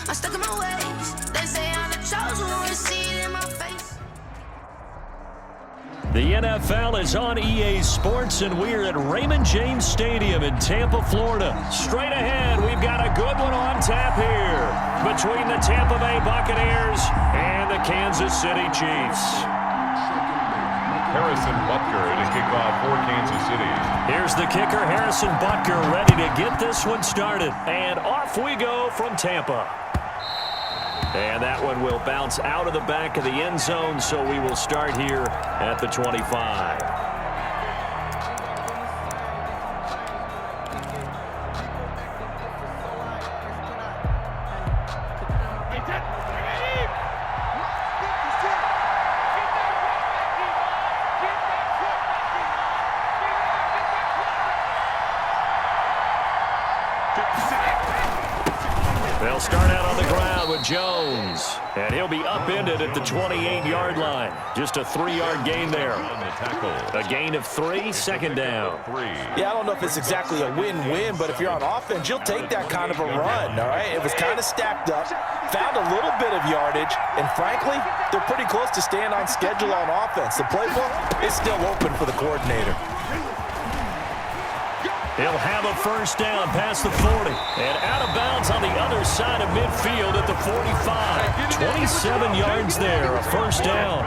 I'm stuck in my ways. They say I'm the chosen one, see it in my face. The NFL is on EA Sports, and we're at Raymond James Stadium in Tampa, Florida. Straight ahead, we've got a good one on tap here between the Tampa Bay Buccaneers and the Kansas City Chiefs. Harrison Butker to kick off for Kansas City. Here's the kicker, Harrison Butker, ready to get this one started. And off we go from Tampa. And that one will bounce out of the back of the end zone, so we will start here at the 25. They'll start out on the ground with Jones, and he'll be upended at the 28-yard line. Just a 3-yard gain there. A gain of 3, second down. Yeah, I don't know if it's exactly a win-win, but if you're on offense, you'll take that kind of a run, all right? It was kind of stacked up, found a little bit of yardage, and frankly, they're pretty close to staying on schedule on offense. The playbook is still open for the coordinator. He'll have a first down past the 40. And out of bounds on the other side of midfield at the 45. 27 yards there, a first down.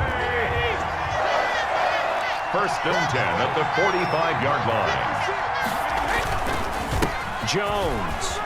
First and 10 at the 45-yard line. Jones.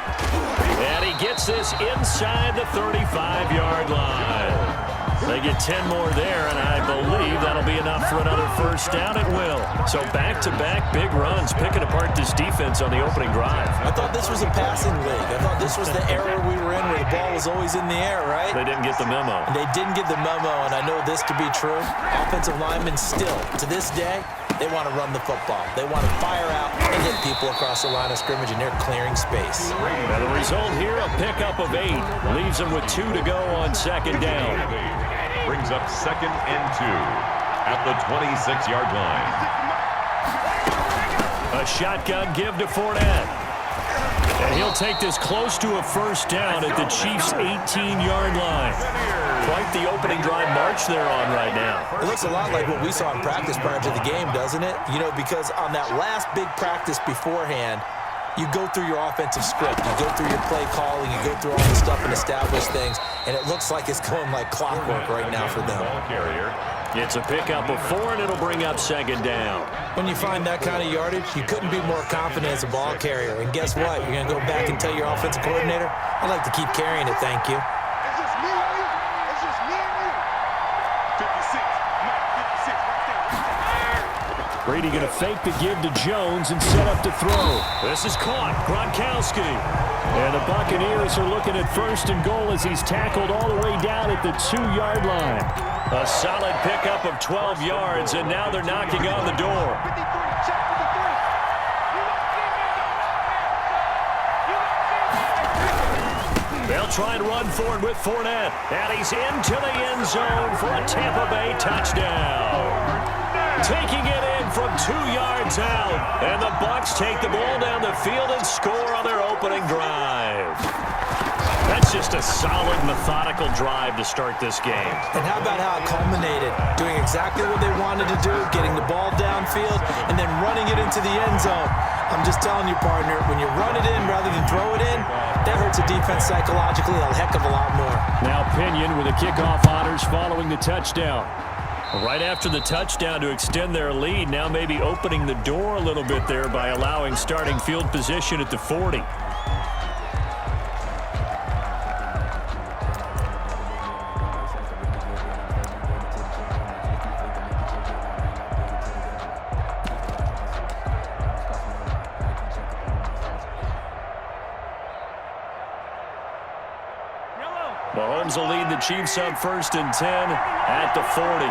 And he gets this inside the 35-yard line. They get 10 more there, and I believe that'll be enough for another first down. It will. So back-to-back big runs, picking apart this defense on the opening drive. I thought this was a passing league. I thought this was the era we were in where the ball was always in the air, right? They didn't get the memo. They didn't get the memo, and I know this to be true. Offensive linemen still, to this day, they want to run the football. They want to fire out and hit people across the line of scrimmage, and they're clearing space. Now the result here, a pickup of 8. Leaves them with 2 to go on second down. Brings up second and 2 at the 26-yard line. A shotgun give to Fournette. And he'll take this close to a first down at the Chiefs' 18-yard line. Quite the opening drive march they're on right now. It looks a lot like what we saw in practice prior to the game, doesn't it? You know, because on that last big practice beforehand, you go through your offensive script, you go through your play calling, you go through all the stuff and establish things, and it looks like it's going like clockwork right now for them. It's a pickup of 4, and it'll bring up second down. When you find that kind of yardage, you couldn't be more confident as a ball carrier. And guess what? You're going to go back and tell your offensive coordinator, I'd like to keep carrying it, thank you. It's just me and you. It's just me and you. 56. 56 right there. Brady going to fake the give to Jones and set up to throw. This is caught. Gronkowski. And the Buccaneers are looking at first and goal as he's tackled all the way down at the 2-yard line. A solid pickup of 12 yards, and now they're knocking on the door. They'll try and run for it with Fournette. And he's into the end zone for a Tampa Bay touchdown. Taking it in from 2 yards out. And the Bucs take the ball down the field and score on their opening drive. That's just a solid, methodical drive to start this game. And how about how it culminated? Doing exactly what they wanted to do, getting the ball downfield, and then running it into the end zone. I'm just telling you, partner, when you run it in rather than throw it in, that hurts a defense psychologically a heck of a lot more. Now Pinion with the kickoff honors following the touchdown. Right after the touchdown to extend their lead, now maybe opening the door a little bit there by allowing starting field position at the 40. Mahomes will lead the Chiefs up first and 10 at the 40.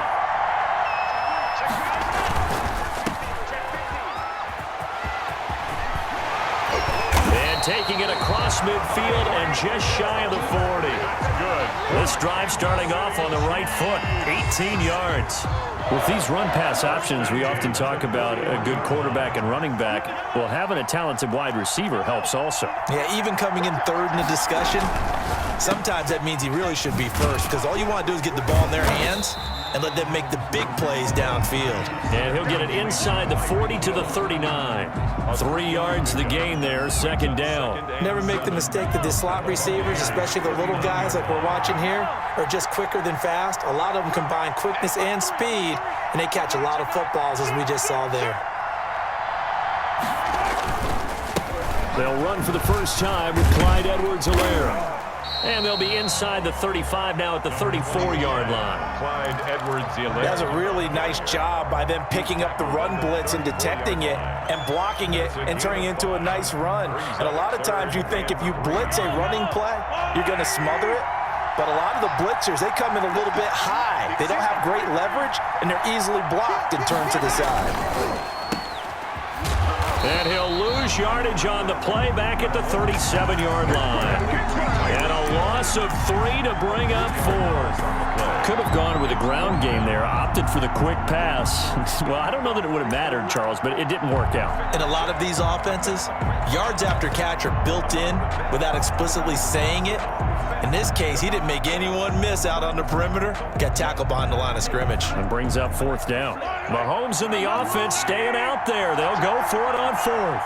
And taking it across midfield and just shy of the 40. Good. This drive starting off on the right foot, 18 yards. With these run-pass options, we often talk about a good quarterback and running back. Well, having a talented wide receiver helps also. Yeah, even coming in third in the discussion, Sometimes that means he really should be first because all you want to do is get the ball in their hands and let them make the big plays downfield. And he'll get it inside the 40 to the 39. 3 yards the gain there, second down. Never make the mistake that the slot receivers, especially the little guys like we're watching here, are just quicker than fast. A lot of them combine quickness and speed, and they catch a lot of footballs as we just saw there. They'll run for the first time with Clyde Edwards-Helaire. And they'll be inside the 35 now at the 34-yard line. Clyde Edwards-Helaire. That's a really nice job by them picking up the run blitz and detecting it and blocking it and turning it into a nice run. And a lot of times you think if you blitz a running play, you're going to smother it. But a lot of the blitzers, they come in a little bit high. They don't have great leverage, and they're easily blocked and turned to the side. And he'll lose yardage on the play back at the 37-yard line. And a loss of 3 to bring up 4. Could have gone with a ground game there, opted for the quick pass. Well, I don't know that it would have mattered, Charles, but it didn't work out. In a lot of these offenses, yards after catch are built in without explicitly saying it. In this case, he didn't make anyone miss out on the perimeter. Got tackled behind the line of scrimmage. And brings up 4th down. Mahomes and the offense staying out there. They'll go for it on 4th.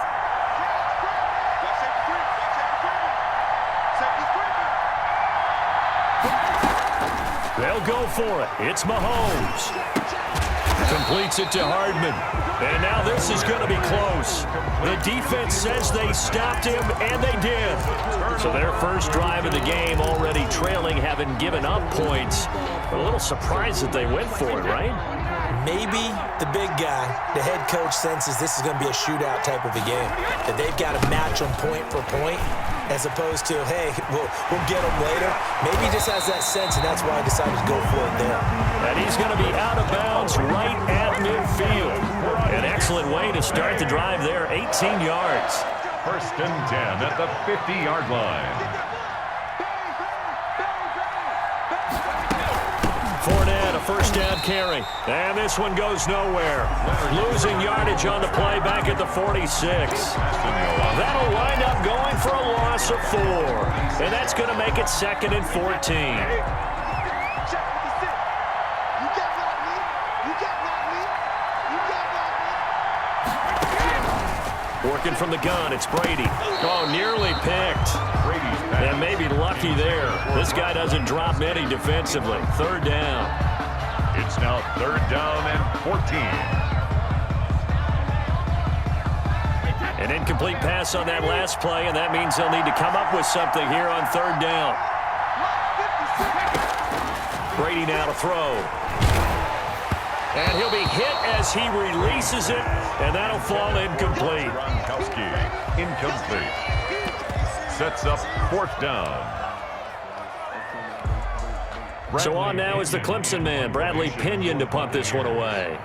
They'll go for it. It's Mahomes. Completes it to Hardman. And now this is going to be close. The defense says they stopped him, and they did. So their first drive of the game already trailing, having given up points. A little surprised that they went for it, right? Maybe the big guy, the head coach, senses this is going to be a shootout type of a game. That they've got to match them point for point as opposed to, hey, we'll get them later. Maybe he just has that sense, and that's why he decided to go for it there. And he's going to be out of bounds right at midfield. An excellent way to start the drive there, 18 yards. 1st and 10 at the 50-yard line. Fournette, a first down carry. And this one goes nowhere. Losing yardage on the play back at the 46. That'll wind up going for a loss of 4. And that's going to make it 2nd and 14. Working from the gun, it's Brady. Oh, nearly picked. And maybe lucky there. This guy doesn't drop many defensively. 3rd down. It's now 3rd down and 14. An incomplete pass on that last play, and that means they'll need to come up with something here on 3rd down. Brady now to throw. And he'll be hit as he releases it, and that'll fall incomplete. Incomplete. Sets up 4th down. So on now is the Clemson man, Bradley Pinion, to punt this one away.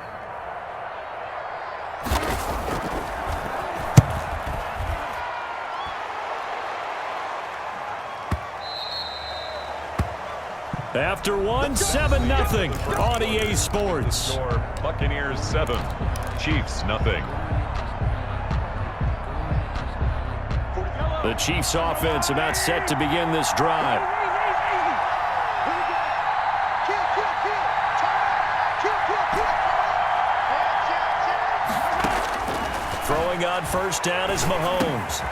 After 7-0 on EA Sports. Buccaneers 7, Chiefs nothing. The Chiefs offense about set to begin this drive. Throwing on 1st down is Mahomes.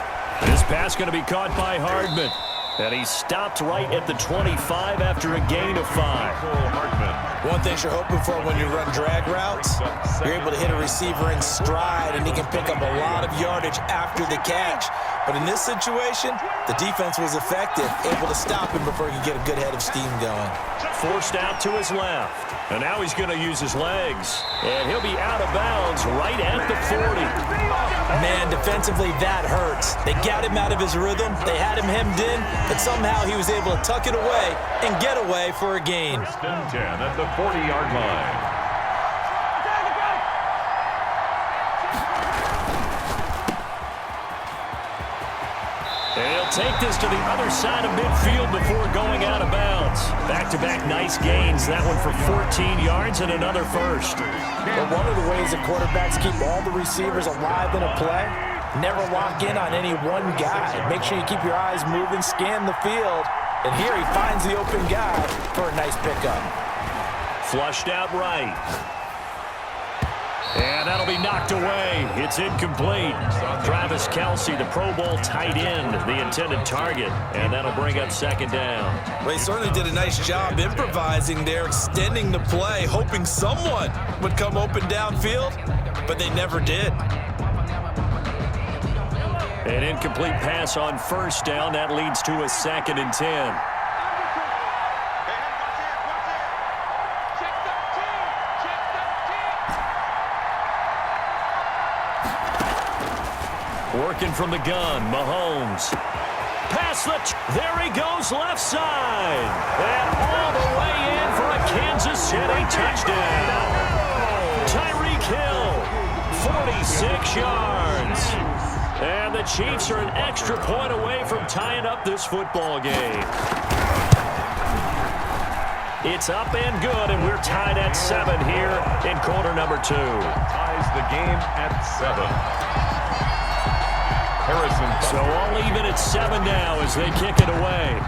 This pass going to be caught by Hardman. And he stopped right at the 25 after a gain of 5. One thing you're hoping for when you run drag routes, you're able to hit a receiver in stride, and he can pick up a lot of yardage after the catch. But in this situation, the defense was effective, able to stop him before he could get a good head of steam going. Forced out to his left. And now he's going to use his legs. And he'll be out of bounds right at the 40. Man, defensively, that hurts. They got him out of his rhythm. They had him hemmed in, but somehow he was able to tuck it away and get away for a gain. 1st and 10 at the 40-yard line. And he'll take this to the other side of midfield before going out of bounds. Back-to-back nice gains. That one for 14 yards and another first. But one of the ways that quarterbacks keep all the receivers alive in a play, never lock in on any one guy. Make sure you keep your eyes moving, scan the field, And here he finds the open guy for a nice pickup. Flushed out right. And that'll be knocked away. It's incomplete. Travis Kelce, the Pro Bowl tight end, the intended target. And that'll bring up second down. Well, he certainly did a nice job improvising there, extending the play, hoping someone would come open downfield, but they never did. An incomplete pass on first down. That leads to a 2nd and 10. Working from the gun, Mahomes. There he goes, left side. And all the way in for a Kansas City touchdown. Tyreek Hill, 46 yards. And the Chiefs are an extra point away from tying up this football game. It's up and good, and we're tied at 7 here in quarter number 2. Ties the game at 7. So all even at 7 now as they kick it away.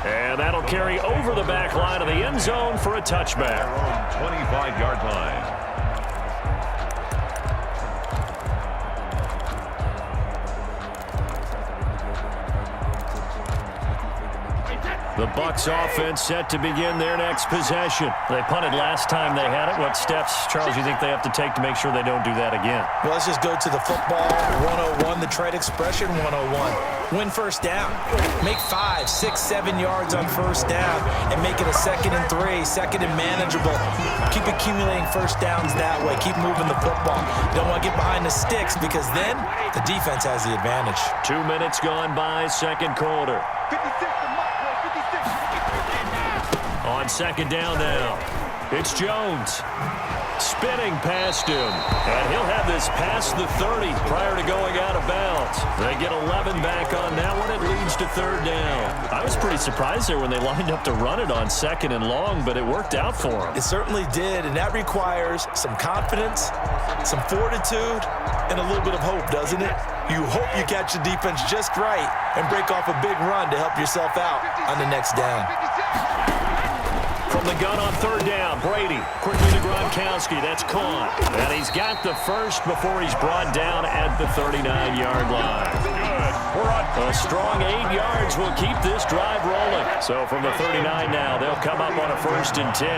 And that'll carry over the back line of the end zone for a touchback. 25-yard line. The Bucs offense set to begin their next possession. They punted last time they had it. What steps, Charles, you think they have to take to make sure they don't do that again? Well, let's just go to the football 101, the trade expression 101. Win first down. Make 5, 6, 7 yards on first down and make it a 2nd and 3, 2nd and manageable. Keep accumulating first downs that way. Keep moving the football. Don't want to get behind the sticks because then the defense has the advantage. 2 minutes gone by, second quarter. 56 to Mike, 56. On second down now, it's Jones. Spinning past him, and he'll have this past the 30 prior to going out of bounds. They get 11 back on that one. It leads to 3rd down. I was pretty surprised there when they lined up to run it on 2nd and long, but it worked out for them. It certainly did, and that requires some confidence, some fortitude, and a little bit of hope, doesn't it? You hope you catch the defense just right and break off a big run to help yourself out on the next down. From the gun on 3rd down, Brady quickly to Gronkowski. That's caught. And he's got the first before he's brought down at the 39-yard line. A strong 8 yards will keep this drive rolling. So from the 39 now, they'll come up on a 1st and 10.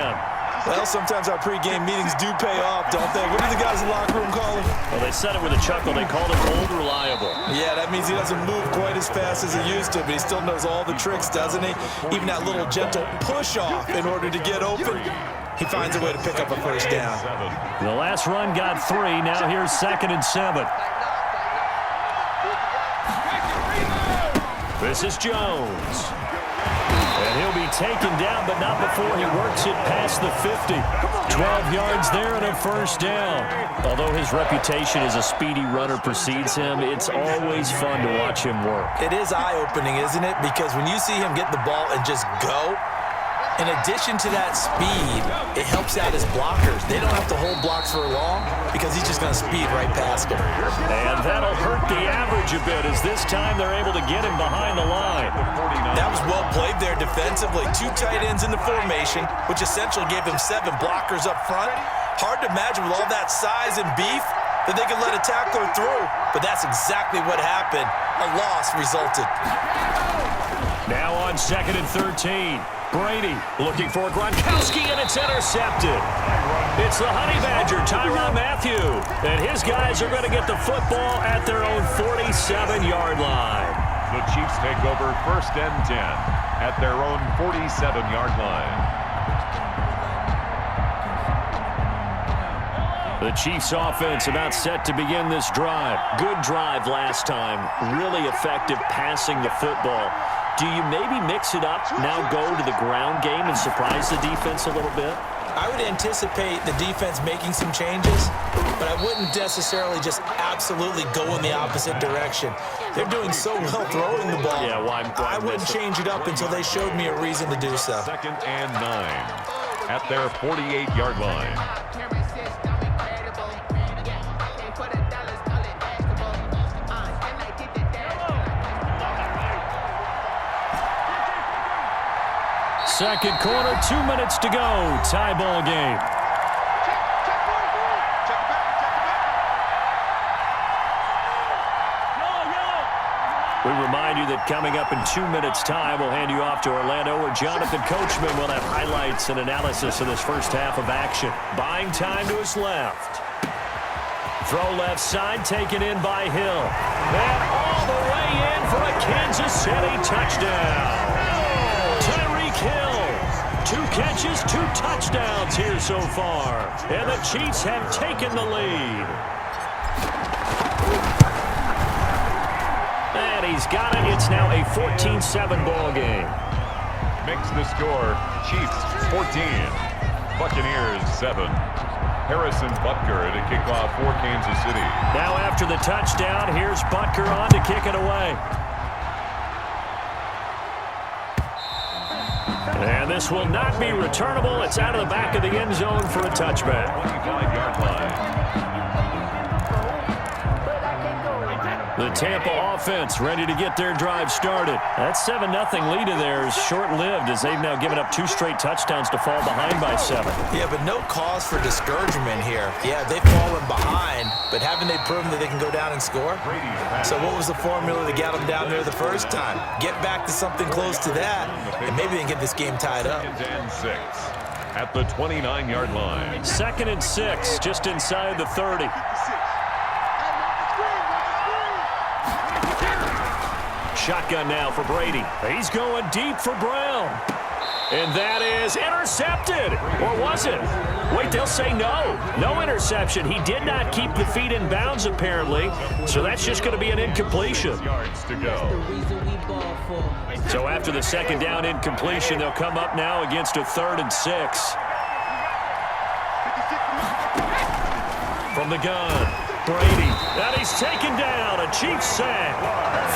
Well, sometimes our pregame meetings do pay off, don't they? What do the guys in the locker room call him? Well, they said it with a chuckle. They called him old reliable. Yeah, that means he doesn't move quite as fast as he used to, but he still knows all the tricks, doesn't he? Even that little gentle push-off in order to get open. He finds a way to pick up a first down. The last run got 3. Now here's 2nd and 7. This is Jones. And he'll be taken down, but not before he works it past the 50. 12 yards there and a first down. Although his reputation as a speedy runner precedes him, it's always fun to watch him work. It is eye-opening, isn't it? Because when you see him get the ball and just go, in addition to that speed, it helps out his blockers. They don't have to hold blocks for long because he's just going to speed right past them. And that'll hurt the average a bit as this time they're able to get him behind the line. That was well played there defensively. 2 tight ends in the formation, which essentially gave him 7 blockers up front. Hard to imagine with all that size and beef that they could let a tackler through. But that's exactly what happened. A loss resulted. Now on 2nd and 13. Brady looking for Gronkowski, and it's intercepted. It's the Honey Badger, Tyrann Mathieu. And his guys are going to get the football at their own 47-yard line. The Chiefs take over 1st and 10 at their own 47-yard line. The Chiefs offense about set to begin this drive. Good drive last time. Really effective passing the football. Do you maybe mix it up, now go to the ground game and surprise the defense a little bit? I would anticipate the defense making some changes, but I wouldn't necessarily just absolutely go in the opposite direction. They're doing so well throwing the ball. Yeah, why I wouldn't change it up until they showed me a reason to do so. 2nd and 9 at their 48-yard line. second quarter, 2 minutes to go. Tie ball game. We remind you that coming up in 2 minutes' time, we'll hand you off to Orlando, where Jonathan Coachman will have highlights and analysis of this first half of action. Buying time to his left. Throw left side, taken in by Hill. And all the way in for a Kansas City touchdown. Tyreek Hill. 2 catches, 2 touchdowns here so far. And the Chiefs have taken the lead. And he's got it. It's now a 14-7 ball game. Makes the score Chiefs 14, Buccaneers 7. Harrison Butker to kick off for Kansas City. Now after the touchdown, here's Butker on to kick it away. And this will not be returnable. It's out of the back of the end zone for a touchback. 25-yard line. The Tampa offense ready to get their drive started. That 7-0 lead of theirs short-lived as they've now given up 2 straight touchdowns to fall behind by 7. Yeah, but no cause for discouragement here. Yeah, they've fallen behind, but haven't they proven that they can go down and score? So what was the formula that got them down there the first time? Get back to something close to that, and maybe they can get this game tied up. 2nd and 6 at the 29-yard line. 2nd and 6, just inside the 30. Shotgun now for Brady. He's going deep for Brown. And that is intercepted. Or was it? Wait, they'll say no. No interception. He did not keep the feet in bounds, apparently. So that's just going to be an incompletion. Yards to go. So after the second down incompletion, they'll come up now against a 3rd and 6. From the gun, Brady. And he's taken down. A Chiefs sack.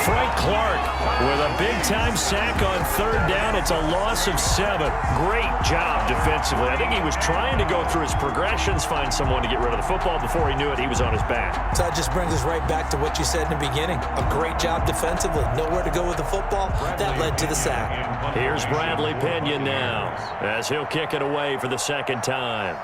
Frank Clark with a big-time sack on 3rd down. It's a loss of 7. Great job defensively. I think he was trying to go through his progressions, find someone to get rid of the football. Before he knew it, he was on his back. So that just brings us right back to what you said in the beginning. A great job defensively. Nowhere to go with the football. That led to the sack. Here's Bradley Pinion now as he'll kick it away for the 2nd time.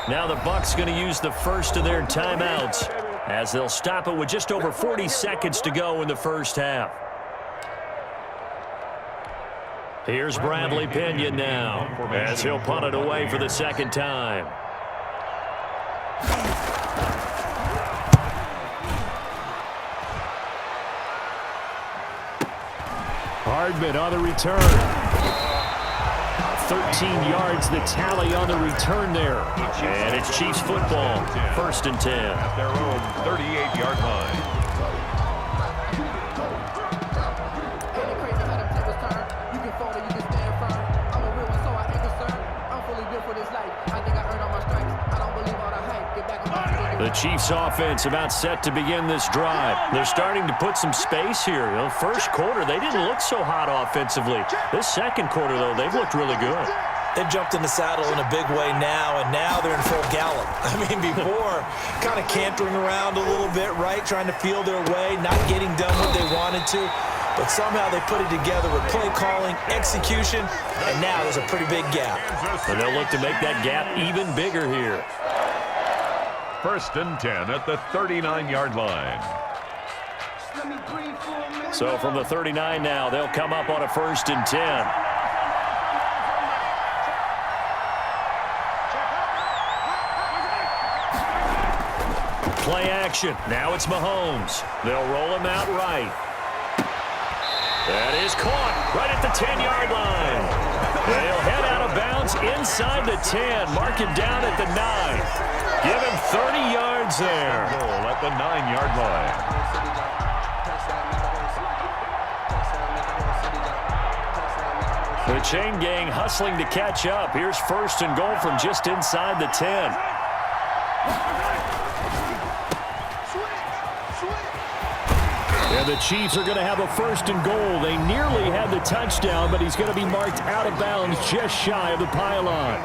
Now the Bucs going to use the first of their timeouts as they'll stop it with just over 40 seconds to go in the first half. Here's Bradley Pinion now as he'll punt it away for the 2nd time. Hardman on the return. 13 yards the tally on the return there. And it's Chiefs football. 1st and 10. At their own 38-yard line. The Chiefs offense about set to begin this drive. They're starting to put some space here. You know, first quarter, they didn't look so hot offensively. This second quarter, though, they've looked really good. They've jumped in the saddle in a big way now, and now they're in full gallop. I mean, before, kind of cantering around a little bit, right? Trying to feel their way, not getting done what they wanted to. But somehow they put it together with play calling, execution, and now there's a pretty big gap. And they'll look to make that gap even bigger here. 1st and 10 at the 39-yard line. So from the 39 now, they'll come up on a 1st and 10. Play action. Now it's Mahomes. They'll roll him out right. That is caught right at the 10-yard line. They'll head out of bounds inside the 10. Mark him down at the 9. Give him 30 yards there. Goal at the 9-yard line. The chain gang hustling to catch up. Here's 1st and goal from just inside the 10. And the Chiefs are going to have a 1st and goal. They nearly had the touchdown, but he's going to be marked out of bounds just shy of the pylon.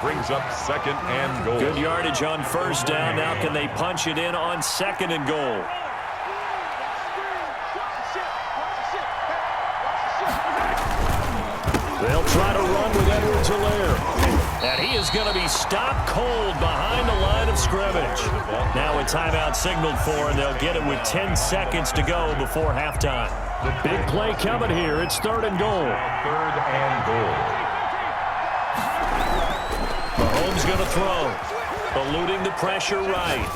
Brings up 2nd and goal. Good yardage on 1st down. Now can they punch it in on 2nd and goal? They'll try to run with Edwards-Helaire. And he is going to be stopped cold behind the line of scrimmage. Now a timeout signaled for, and they'll get it with 10 seconds to go before halftime. The big play coming here. It's 3rd and goal. 3rd and goal. Mahomes going to throw. Eluding the pressure right.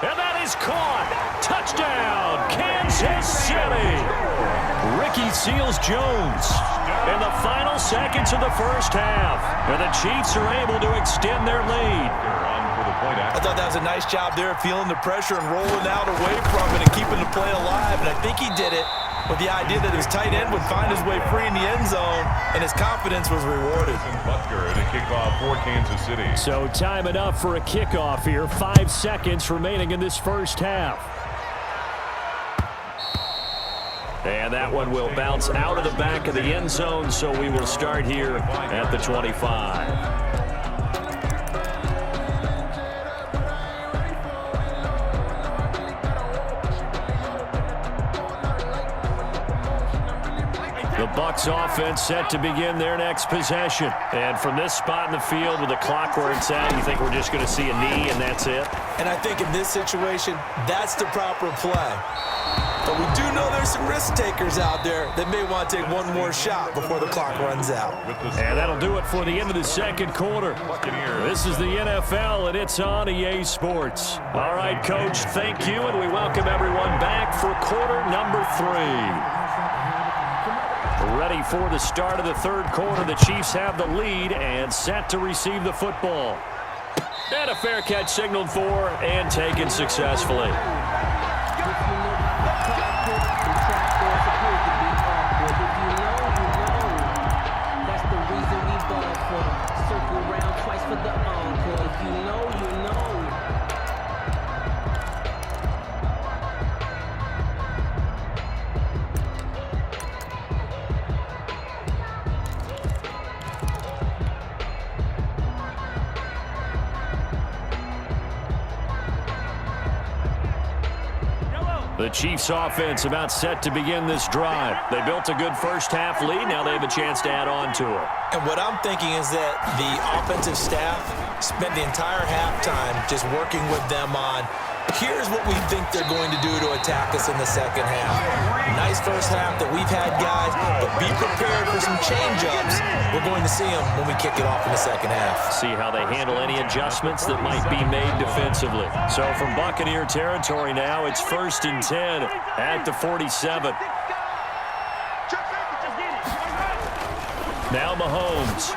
And that is caught. Touchdown, Kansas City. Ricky Seals-Jones in the final seconds of the 1st half. And the Chiefs are able to extend their lead. I thought that was a nice job there, feeling the pressure and rolling out away from it and keeping the play alive. And I think he did it with the idea that his tight end would find his way free in the end zone, and his confidence was rewarded. Butker at a kickoff for Kansas City. So time enough for a kickoff here. 5 seconds remaining in this 1st half. And that one will bounce out of the back of the end zone, so we will start here at the 25. The Bucs offense set to begin their next possession. And from this spot in the field with the clock where it's at, you think we're just going to see a knee and that's it? And I think in this situation, that's the proper play. But we do know there's some risk takers out there that may want to take one more shot before the clock runs out. And that'll do it for the end of the 2nd quarter. This is the NFL, and it's on EA Sports. All right, Coach, thank you, and we welcome everyone back for quarter number 3. Ready for the start of the 3rd quarter. The Chiefs have the lead and set to receive the football. And a fair catch signaled for and taken successfully. The Chiefs offense about set to begin this drive. They built a good 1st half lead. Now they have a chance to add on to it. And what I'm thinking is that the offensive staff spent the entire halftime just working with them on, here's what we think they're going to do to attack us in the 2nd half. Nice 1st half that we've had, guys, but be prepared for some change-ups. We're going to see them when we kick it off in the 2nd half. See how they handle any adjustments that might be made defensively. So from Buccaneer territory now, it's 1st and 10 at the 47. Now Mahomes.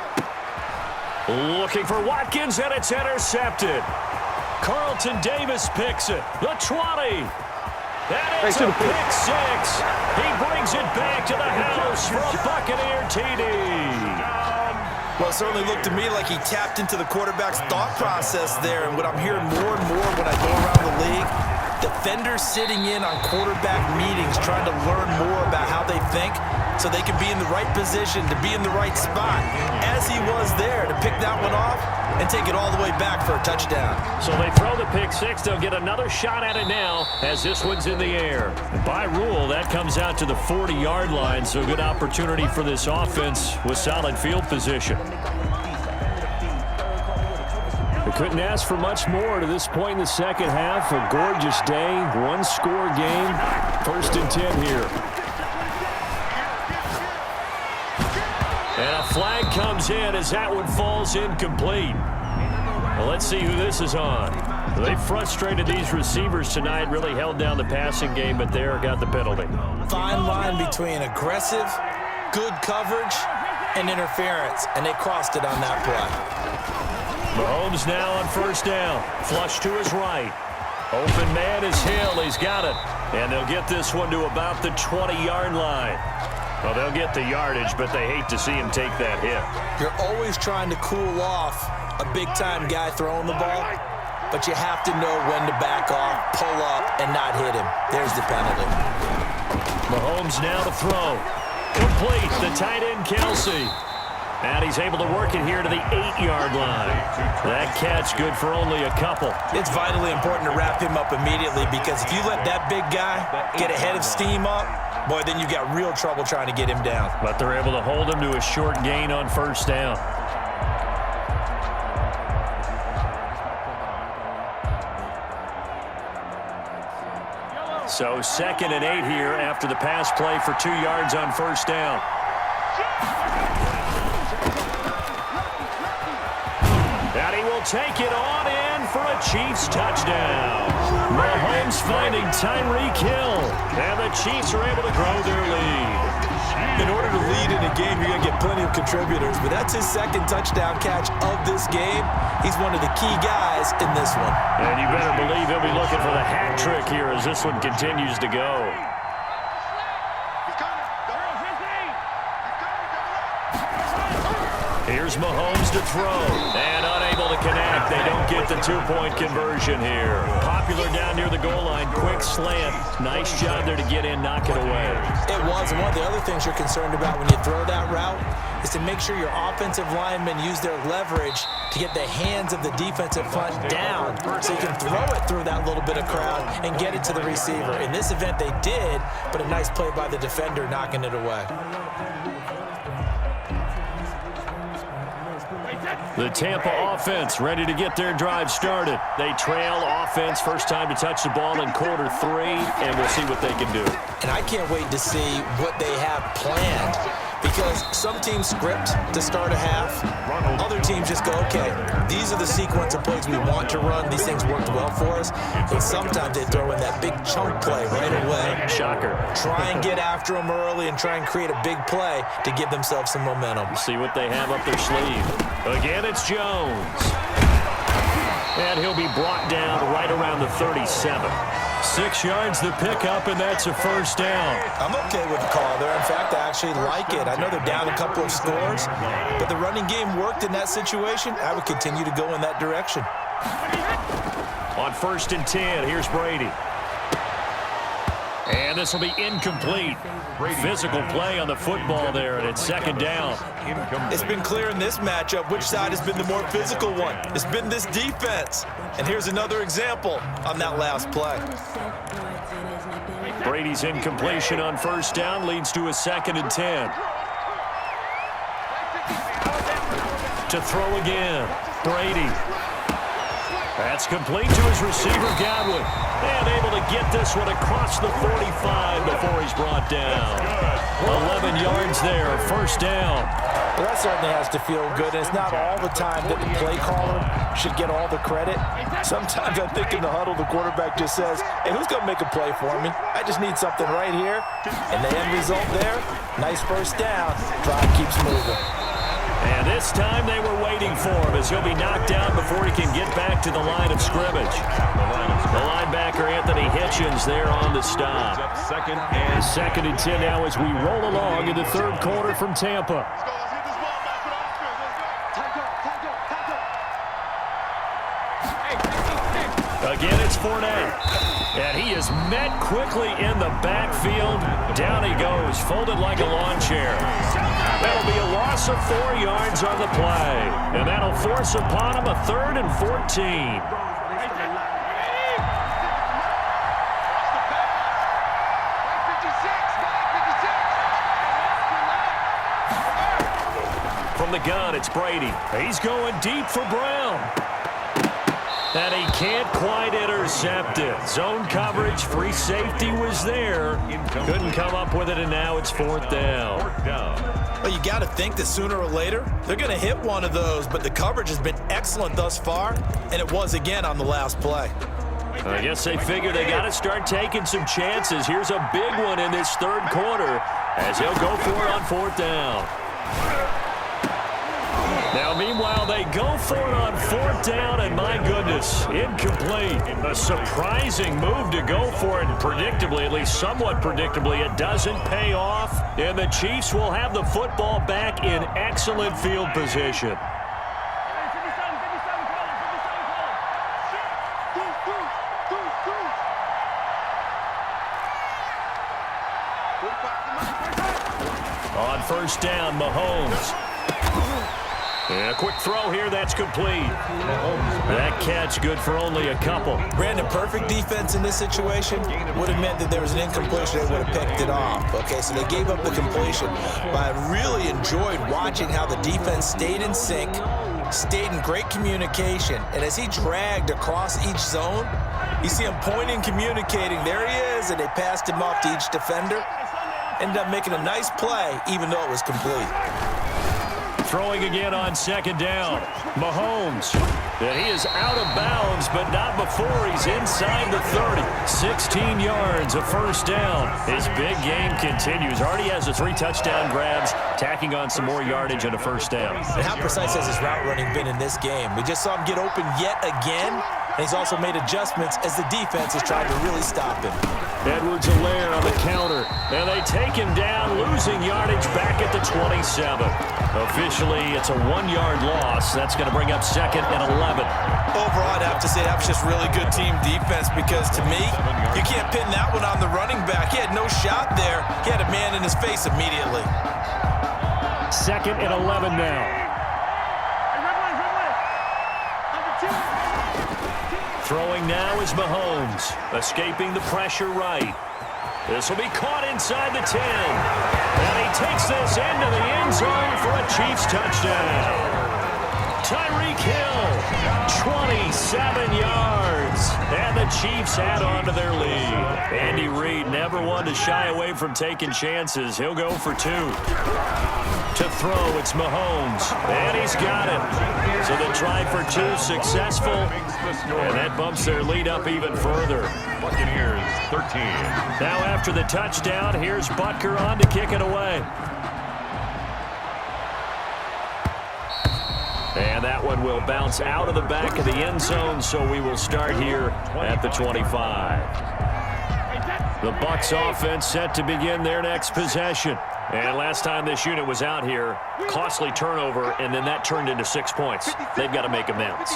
Looking for Watkins, and it's intercepted. Carlton Davis picks it. The 20. And it's a pick 6. He brings it back to the house for a Buccaneer TD. Well, it certainly looked to me like he tapped into the quarterback's thought process there. And what I'm hearing more and more when I go around the league, defenders sitting in on quarterback meetings trying to learn more about how they think so they can be in the right position to be in the right spot, as he was there to pick that one off and take it all the way back for a touchdown. So they throw the pick 6. They'll get another shot at it now as this one's in the air. By rule, that comes out to the 40-yard line, so good opportunity for this offense with solid field position. They couldn't ask for much more to this point in the 2nd half. A gorgeous day, 1-score game. 1st and 10 here. And a flag comes in as that one falls incomplete. Well, let's see who this is on. They frustrated these receivers tonight, really held down the passing game, but there got the penalty. Fine line between aggressive, good coverage, and interference, and they crossed it on that play. Mahomes now on 1st down. Flush to his right. Open man is Hill. He's got it. And they'll get this one to about the 20-yard line. Well, they'll get the yardage, but they hate to see him take that hit. You're always trying to cool off a big-time guy throwing the ball. but you have to know when to back off, pull up, and not hit him. There's the penalty. Mahomes now to throw. Complete, the tight end, Kelsey. And he's able to work it here to the 8-yard line. That catch good for only a couple. It's vitally important to wrap him up immediately because if you let that big guy get ahead of steam up, boy, then you got real trouble trying to get him down. But they're able to hold him to a short gain on first down. So 2nd and 8 here after the pass play for 2 yards on first down. And he will take it on in for a Chiefs touchdown. Mahomes finding Tyreek Hill. And the Chiefs are able to grow their lead. In order to lead in a game, you're going to get plenty of contributors, but that's his 2nd touchdown catch of this game. He's one of the key guys in this one. And you better believe he'll be looking for the hat trick here as this one continues to go. Here's Mahomes to throw. And unable to connect. They don't get the 2-point conversion here. Popular down near the goal line. Quick slant. Nice job there to get in, knock it away. It was. And one of the other things you're concerned about when you throw that route is to make sure your offensive linemen use their leverage to get the hands of the defensive front down so you can throw it through that little bit of crowd and get it to the receiver. In this event, they did, but a nice play by the defender knocking it away. The Tampa offense ready to get their drive started. They trail offense, first time to touch the ball in quarter 3, and we'll see what they can do. And I can't wait to see what they have planned because some teams script to start a half. Other teams just go, okay, these are the sequence of plays we want to run. These things worked well for us. And sometimes they throw in that big chunk play right away. Shocker. Try and get after them early and try and create a big play to give themselves some momentum. See what they have up their sleeve. Again, it's Jones. And he'll be brought down right around the 37. 6 yards the pickup, and that's a first down. I'm okay with the call there. In fact, I actually like it. I know they're down a couple of scores, but the running game worked in that situation. I would continue to go in that direction. On 1st and 10, here's Brady. And this will be incomplete. Physical play on the football there, and it's 2nd down. It's been clear in this matchup which side has been the more physical one. It's been this defense. And here's another example on that last play. Brady's incompletion on first down leads to a 2nd and 10. To throw again, Brady. That's complete to his receiver, Godwin. And able to get this one across the 45 before he's brought down. 11 yards there, first down. Well, that certainly has to feel good, and it's not all the time that the play caller should get all the credit. Sometimes I think in the huddle, the quarterback just says, hey, who's going to make a play for me? I just need something right here. And the end result there, nice first down. Drive keeps moving. And this time they were waiting for him as he'll be knocked down before he can get back to the line of scrimmage. The linebacker, Anthony Hitchens, there on the stop. 2nd and 10 now as we roll along in the 3rd quarter from Tampa. Again, it's Fournette. And he is met quickly in the backfield. Down he goes, folded like a lawn chair. That'll be a loss of 4 yards on the play. And that'll force upon him a 3rd and 14. From the gun, it's Brady. He's going deep for Brown. And he can't quite intercept it. Zone coverage, free safety was there. Couldn't come up with it, and now it's 4th down. Well, you got to think that sooner or later, they're going to hit one of those, but the coverage has been excellent thus far, and it was again on the last play. I guess they figure they got to start taking some chances. Here's a big one in this 3rd quarter as he'll go for it on 4th down. Now, meanwhile, they go for it on 4th down, and my goodness, incomplete. A surprising move to go for it, and predictably, at least somewhat predictably, it doesn't pay off, and the Chiefs will have the football back in excellent field position. On first down, Mahomes. And a quick throw here, that's complete. That catch good for only a couple. Brandon, perfect defense in this situation would have meant that there was an incompletion. They would have picked it off. Okay, so they gave up the completion. But I really enjoyed watching how the defense stayed in sync, stayed in great communication. And as he dragged across each zone, you see him pointing, communicating. There he is, and they passed him off to each defender. Ended up making a nice play, even though it was complete. Throwing again on second down. Mahomes. And he is out of bounds, but not before he's inside the 30. 16 yards, a first down. His big game continues. Already has the 3 touchdown grabs, tacking on some more yardage and a first down. And how precise has his route running been in this game? We just saw him get open yet again, and he's also made adjustments as the defense has tried to really stop him. Edwards-Helaire on the counter, and they take him down, losing yardage back at the 27. Officially, it's a 1-yard loss. That's going to bring up second and 11. Overall, I'd have to say that was just really good team defense because, to me, you can't pin that one on the running back. He had no shot there. He had a man in his face immediately. Second and 11 now. Throwing now is Mahomes, escaping the pressure right. This will be caught inside the 10. And he takes this into the end zone for a Chiefs touchdown. Tyreek Hill, 27 yards. And the Chiefs add on to their lead. Andy Reid never one to shy away from taking chances. He'll go for 2. To throw, it's Mahomes. And he's got it. So the try for 2 successful. And that bumps their lead up even further. Buccaneers, 13. Now after the touchdown, here's Butker on to kick it away. And that one will bounce out of the back of the end zone, so we will start here at the 25. The Bucs offense set to begin their next possession. And last time this unit was out here, costly turnover, and then that turned into 6 points. They've got to make amends.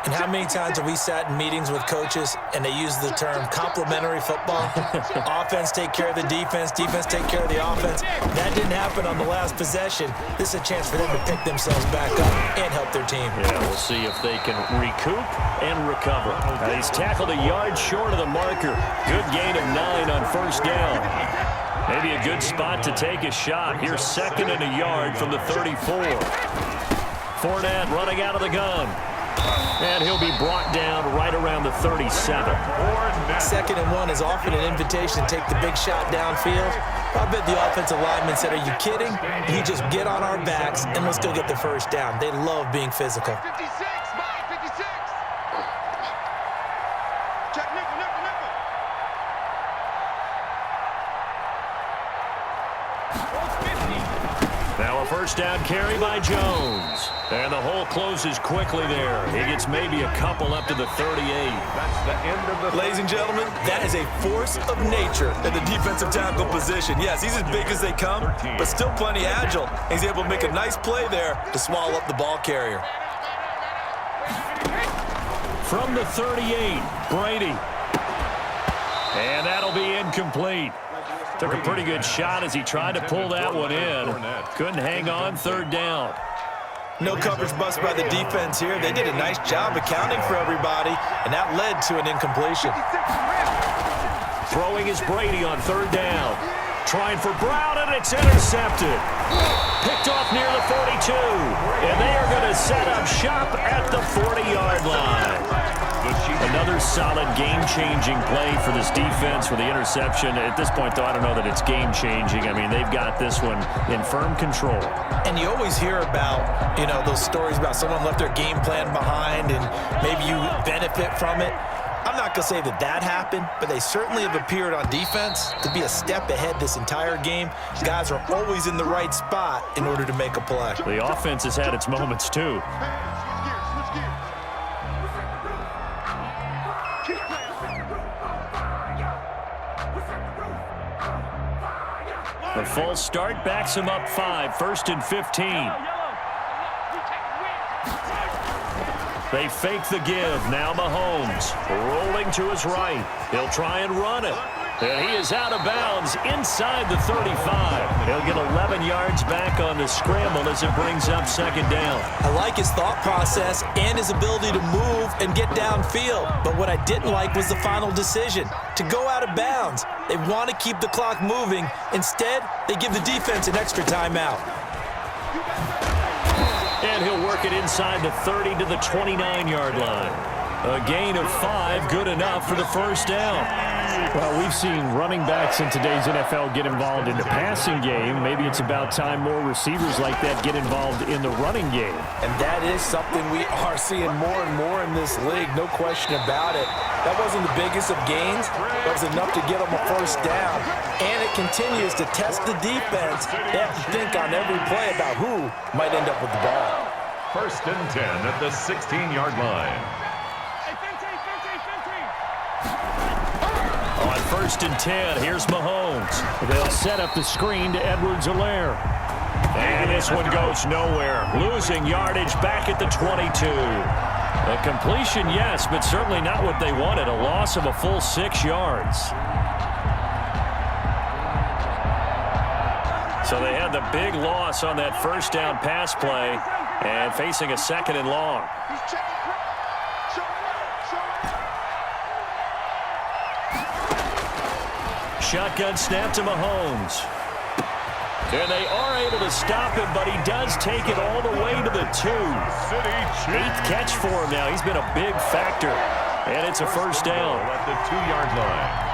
And how many times have we sat in meetings with coaches and they use the term complementary football? Offense take care of the defense, defense take care of the offense. That didn't happen on the last possession. This is a chance for them to pick themselves back up and help their team. Yeah, we'll see if they can recoup and recover. Now, he's tackled a yard short of the marker. Good gain of 9 on first down. Maybe a good spot to take a shot. Here's second and a yard from the 34. Fournette running out of the gun. And he'll be brought down right around the 37. Second and 1 is often an invitation to take the big shot downfield. I bet the offensive lineman said, "Are you kidding? You just get on our backs and let's go get the first down." They love being physical. 56, Mike, 56. Check nickel, nickel, nickel. Now a first down carry by Jones. And the hole closes quickly there. He gets maybe a couple up to the 38. That's the end of the... Ladies and gentlemen, that is a force of nature at the defensive tackle position. Yes, he's as big as they come, but still plenty agile. He's able to make a nice play there to swallow up the ball carrier. From the 38, Brady. And that'll be incomplete. Took a pretty good shot as he tried to pull that one in. Couldn't hang on, third down. No coverage bust by the defense here. They did a nice job accounting for everybody, and that led to an incompletion. Throwing is Brady on third down. Trying for Brown, and it's intercepted. Picked off near the 42. And they are going to set up shop at the 40-yard line. Another solid game-changing play for this defense with the interception. At this point, though, I don't know that it's game-changing. I mean, they've got this one in firm control. And you always hear about, those stories about someone left their game plan behind and maybe you benefit from it. I'm not going to say that happened, but they certainly have appeared on defense to be a step ahead this entire game. Guys are always in the right spot in order to make a play. The offense has had its moments, too. The false start backs him up 5, first and 15. They fake the give. Now Mahomes rolling to his right. He'll try and run it. And he is out of bounds inside the 35. He'll get 11 yards back on the scramble as it brings up second down. I like his thought process and his ability to move and get downfield. But what I didn't like was the final decision, to go out of bounds. They want to keep the clock moving. Instead, they give the defense an extra timeout. And he'll work it inside the 30 to the 29-yard line. A gain of 5, good enough for the first down. Well, we've seen running backs in today's NFL get involved in the passing game. Maybe it's about time more receivers like that get involved in the running game. And that is something we are seeing more and more in this league, no question about it. That wasn't the biggest of gains, but it was enough to get them a first down. And it continues to test the defense. They have to think on every play about who might end up with the ball. First and 10 at the 16-yard line. On first and 10, here's Mahomes. They'll set up the screen to Edwards-Helaire. And this one goes nowhere. Losing yardage back at the 22. A completion, yes, but certainly not what they wanted. A loss of a full 6 yards. So they had the big loss on that first down pass play and facing a second and long. Shotgun snap to Mahomes. And they are able to stop him, but he does take it all the way to the 2. 8th catch for him now. He's been a big factor. And it's a first down. At the 2-yard line.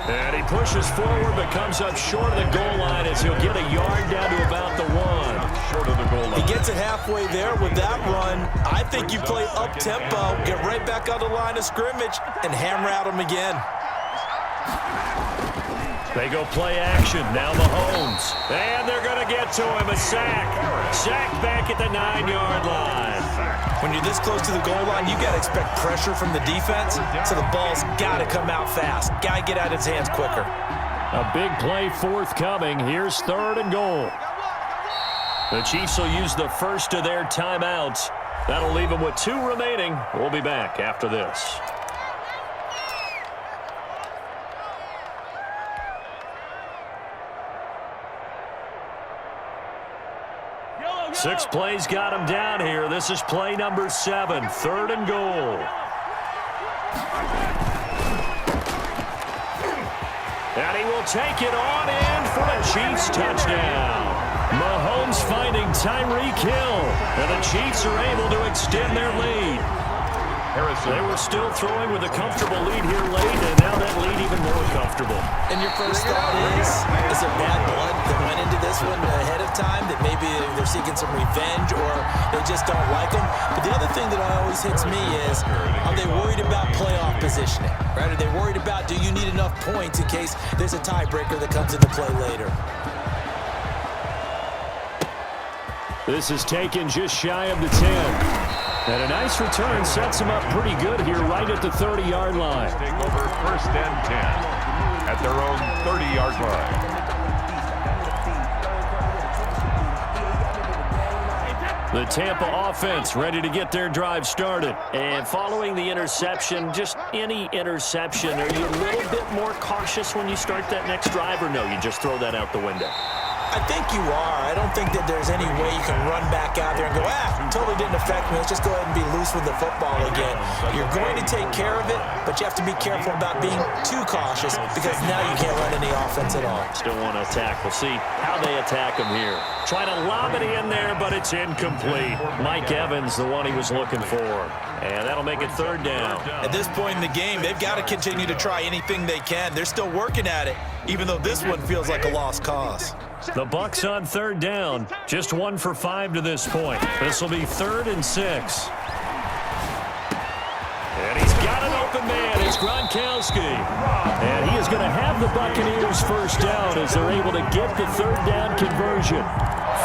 And he pushes forward but comes up short of the goal line as he'll get a yard down to about the 1. Short of the goal line. He gets it halfway there with that run. I think you play up-tempo, get right back on the line of scrimmage, and hammer at him again. They go play action. Now Mahomes. And they're going to get to him. A sack. Sack back at the 9-yard line. When you're this close to the goal line, you got to expect pressure from the defense, so the ball's got to come out fast. Got to get out of his hands quicker. A big play forthcoming. Here's 3rd and goal. The Chiefs will use the first of their timeouts. That'll leave them with 2 remaining. We'll be back after this. 6 plays got him down here. This is play number 7, 3rd and goal. And he will take it on in for a Chiefs touchdown. Mahomes finding Tyreek Hill. And the Chiefs are able to extend their lead. They were still throwing with a comfortable lead here late, and now that lead even more comfortable. And your first thought is there bad blood that went into this one ahead of time, that maybe they're seeking some revenge or they just don't like them? But the other thing that always hits me is, are they worried about playoff positioning? Right? Are they worried about, do you need enough points in case there's a tiebreaker that comes into play later? This is taken just shy of the 10. And a nice return sets him up pretty good here right at the 30-yard line. Take over first and 10 at their own 30-yard line. The Tampa offense ready to get their drive started. And following the interception, just any interception, are you a little bit more cautious when you start that next drive, or no, you just throw that out the window? I think you are. I don't think that there's any way you can run back out there and go, totally didn't affect me. Let's just go ahead and be loose with the football again. You're going to take care of it, but you have to be careful about being too cautious because now you can't run any offense at all. Still want to attack. We'll see how they attack him here. Try to lob it in there, but it's incomplete. Mike Evans, the one he was looking for. And that'll make it 3rd down. At this point in the game, they've got to continue to try anything they can. They're still working at it, even though this one feels like a lost cause. The Bucs on 3rd down. Just 1 for 5 to this point. This will be 3rd and 6. And he's got an open man. It's Gronkowski. And he is going to have the Buccaneers first down as they're able to get the third down conversion.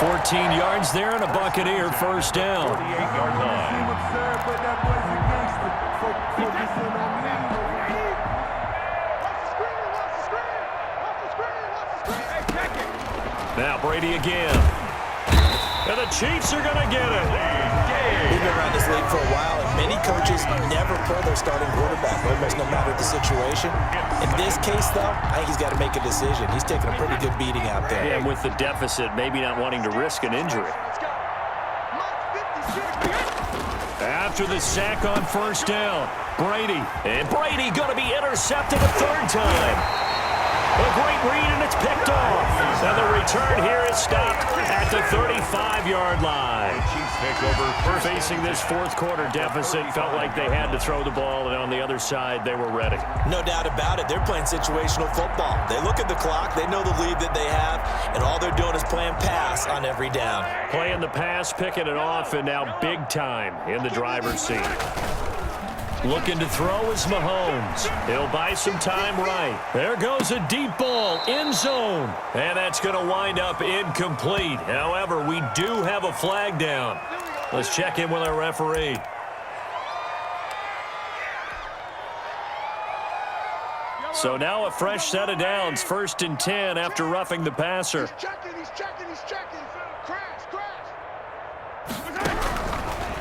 14 yards there and a Buccaneer first down. 48-yard line. Now Brady again. And the Chiefs are going to get it. We've been around this league for a while, and many coaches never pull their starting quarterback, almost no matter the situation. In this case, though, I think he's got to make a decision. He's taking a pretty good beating out there. Yeah, and with the deficit, maybe not wanting to risk an injury. After the sack on first down, Brady. And Brady going to be intercepted a third time. A great read, and it's picked off. And the return here is stopped at the 35-yard line. Chiefs take over first. Facing this fourth quarter deficit, felt like they had to throw the ball, and on the other side, they were ready. No doubt about it. They're playing situational football. They look at the clock. They know the lead that they have, and all they're doing is playing pass on every down. Playing the pass, picking it off, and now big time in the driver's seat. Looking to throw is Mahomes. He'll buy some time right. There goes a deep ball, end zone. And that's going to wind up incomplete. However, we do have a flag down. Let's check in with our referee. So now a fresh set of downs. 1st and 10 after roughing the passer. He's checking. Crash.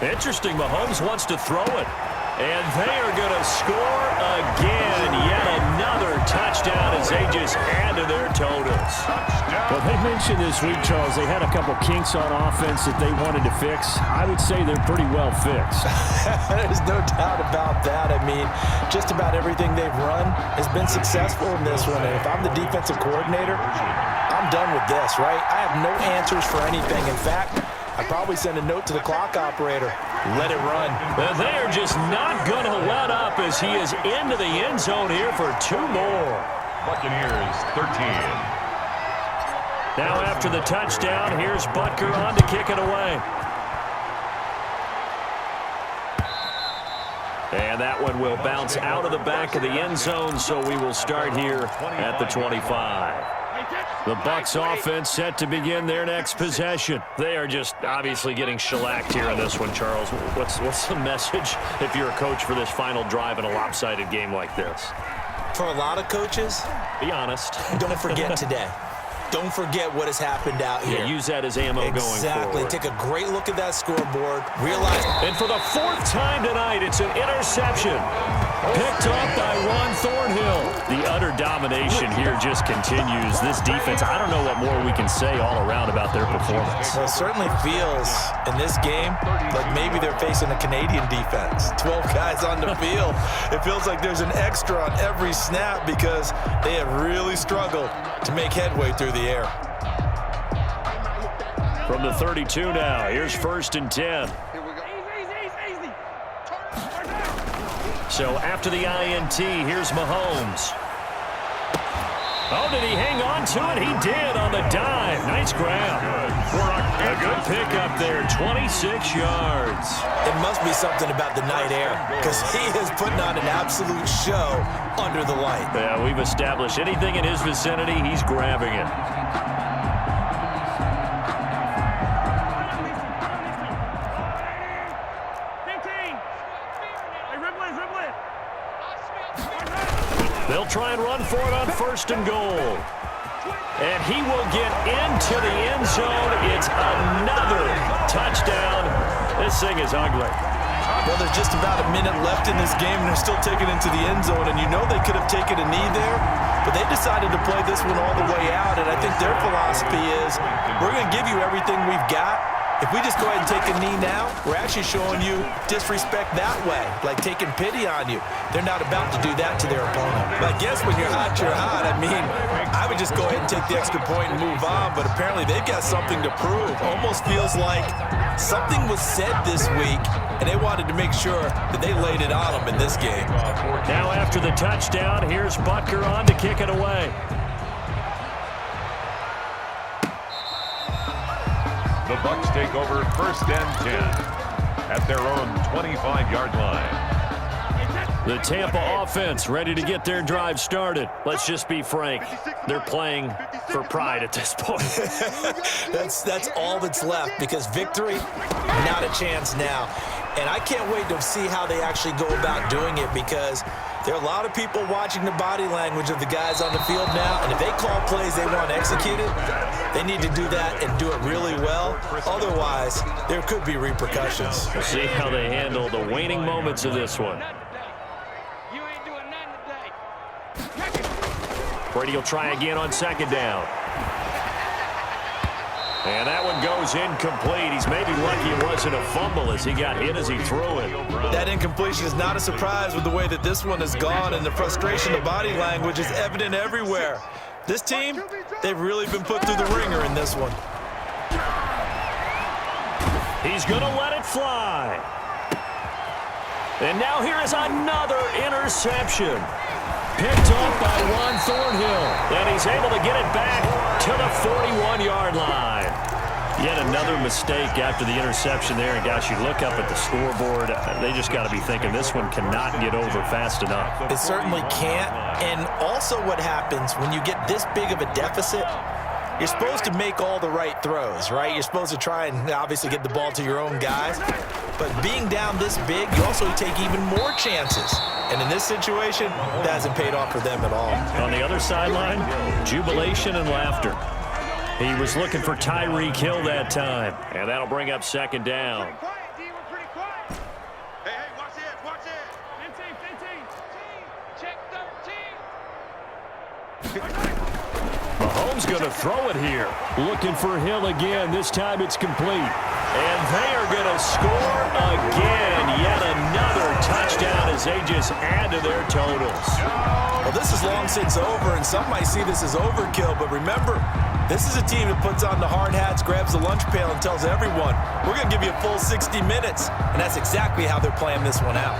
Interesting, Mahomes wants to throw it. And they are going to score again. Yet another touchdown as they just add to their totals. Well, they mentioned this week, Charles, they had a couple kinks on offense that they wanted to fix. I would say they're pretty well fixed. There's no doubt about that. I mean, just about everything they've run has been successful in this one. And if I'm the defensive coordinator, I'm done with this, right? I have no answers for anything. In fact, I'd probably send a note to the clock operator. Let it run. Well, they are just not going to let up as he is into the end zone here for 2 more. Buccaneers 13. Now after the touchdown, here's Butker on to kick it away. And that one will bounce out of the back of the end zone, so we will start here at the 25. The Bucs offense set to begin their next possession. They are just obviously getting shellacked here in this one, Charles. What's the message if you're a coach for this final drive in a lopsided game like this? For a lot of coaches, be honest. Don't forget today. Don't forget what has happened out here. Yeah, use that as ammo going forward. Exactly. Take a great look at that scoreboard. Realize. And for the 4th time tonight, it's an interception. Picked up by Ron Thornhill. The utter domination here just continues. This defense, I don't know what more we can say all around about their performance. Well, it certainly feels in this game like maybe they're facing a Canadian defense. 12 guys on the field. It feels like there's an extra on every snap because they have really struggled to make headway through the air. From the 32 now, here's 1st and 10. Easy. So after the INT, here's Mahomes. Oh, did he hang on to it? He did on the dive. Nice grab. A good pickup there, 26 yards. It must be something about the night air because he is putting on an absolute show under the light. Yeah, we've established anything in his vicinity, he's grabbing it. They'll try and run for it on 1st and goal. And he will get into the end zone. It's another touchdown. This thing is ugly. Well, there's just about a minute left in this game, and they're still taking into the end zone. And you know they could have taken a knee there, but they decided to play this one all the way out. And I think their philosophy is, we're going to give you everything we've got. If we just go ahead and take a knee now, we're actually showing you disrespect that way, like taking pity on you. They're not about to do that to their opponent. But I guess when you're hot, you're hot. I mean, I would just go ahead and take the extra point and move on, but apparently they've got something to prove. Almost feels like something was said this week, and they wanted to make sure that they laid it on them in this game. Now after the touchdown, here's Butker on to kick it away. The Bucs take over 1st and 10 at their own 25-yard line. The Tampa offense ready to get their drive started. Let's just be frank. They're playing for pride at this point. That's all that's left, because victory, not a chance now. And I can't wait to see how they actually go about doing it, because there are a lot of people watching the body language of the guys on the field now, and if they call plays they want executed, they need to do that and do it really well. Otherwise, there could be repercussions. We'll see how they handle the waning moments of this one. Brady will try again on second down. And that one goes incomplete. He's maybe lucky it wasn't a fumble as he got hit as he threw it. That incompletion is not a surprise with the way that this one has gone, and the frustration of body language is evident everywhere. This team, they've really been put through the ringer in this one. He's going to let it fly. And now here is another interception. Picked up by Ron Thornhill. And he's able to get it back to the 41-yard line. Yet another mistake after the interception there. And, gosh, you look up at the scoreboard, they just got to be thinking this one cannot get over fast enough. It certainly can't. And also what happens when you get this big of a deficit, you're supposed to make all the right throws, right? You're supposed to try and obviously get the ball to your own guys. But being down this big, you also take even more chances. And in this situation, that hasn't paid off for them at all. On the other sideline, jubilation and laughter. He was looking for Tyreek Hill that time. And that'll bring up second down. Hey, watch it. 15. Check 13. Mahomes going to throw it here. Looking for Hill again. This time it's complete. And they are going to score again. Yet another touchdown as they just add to their totals. Well, this is long since over, and some might see this as overkill. But remember, this is a team that puts on the hard hats, grabs the lunch pail, and tells everyone, we're going to give you a full 60 minutes. And that's exactly how they're playing this one out.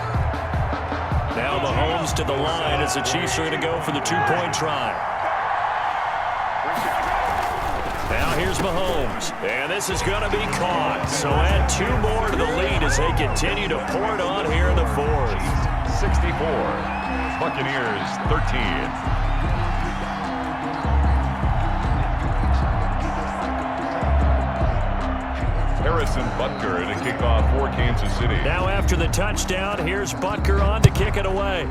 Now Mahomes to the line as the Chiefs are going to go for the two-point try. Now here's Mahomes, and this is going to be caught. So add two more to the lead as they continue to pour it on here in the fourth. 64, Buccaneers 13. Harrison Butker to kick off for Kansas City. Now after the touchdown, here's Butker on to kick it away.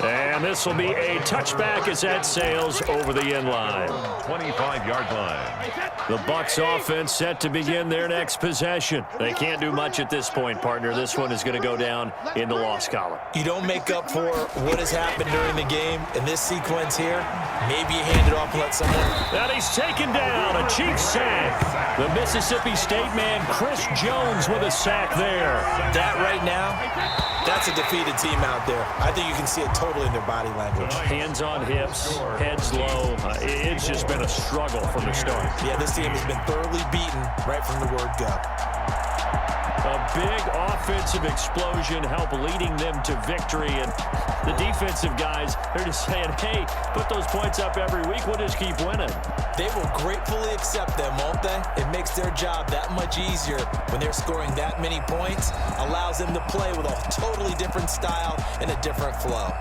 And this will be a touchback as that sails over the end line. 25-yard line. The Bucs offense set to begin their next possession. They can't do much at this point, partner. This one is going to go down in the loss column. You don't make up for what has happened during the game in this sequence here. Maybe you hand it off and let someone. And he's taken down. A Chiefs sack. The Mississippi State man, Chris Jones, with a sack there. That right now, that's a defeated team out there. I think you can see it totally in their body language. Hands on hips, heads low. It's just been a struggle from the start. Yeah, this team has been thoroughly beaten right from the word go. A big offensive explosion helped leading them to victory. And the defensive guys, they're just saying, hey, put those points up every week. We'll just keep winning. They will gratefully accept them, won't they? It makes their job that much easier when they're scoring that many points. Allows them to play with a totally different style and a different flow.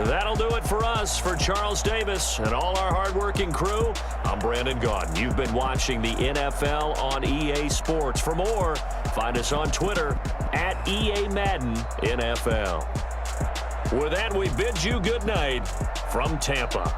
That'll do it for us. For Charles Davis and all our hardworking crew, I'm Brandon Gaudin. You've been watching the NFL on EA Sports. For more, find us on Twitter at EA Madden NFL. With that, we bid you good night from Tampa.